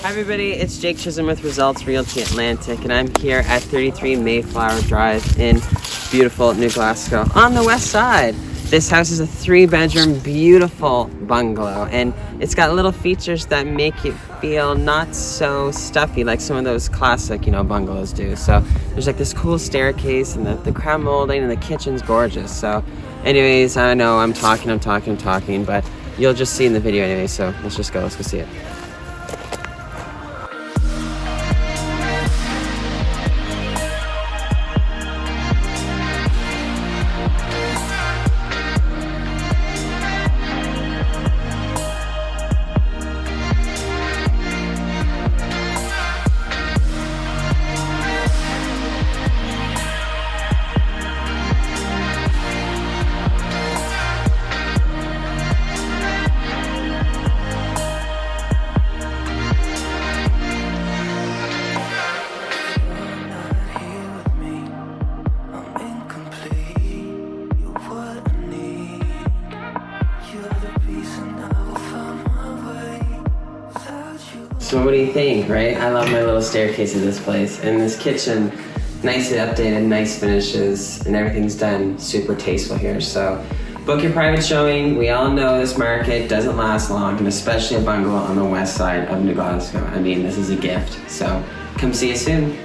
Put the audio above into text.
Hi everybody, it's Jake Chisholm with Results Realty Atlantic, and I'm here at 33 Mayflower Drive in beautiful New Glasgow on the west side. This house is a 3-bedroom, beautiful bungalow, and it's got little features that make it feel not so stuffy like some of those classic, bungalows do. So there's like this cool staircase, and the crown molding, and the kitchen's gorgeous. So anyways, I know I'm talking, but you'll just see in the video anyway, so let's go see it. So what do you think, right? I love my little staircase of this place, and this kitchen, nicely updated, nice finishes, and everything's done super tasteful here. So book your private showing. We all know this market doesn't last long, and especially a bungalow on the west side of New Glasgow. I mean, this is a gift. So come see us soon.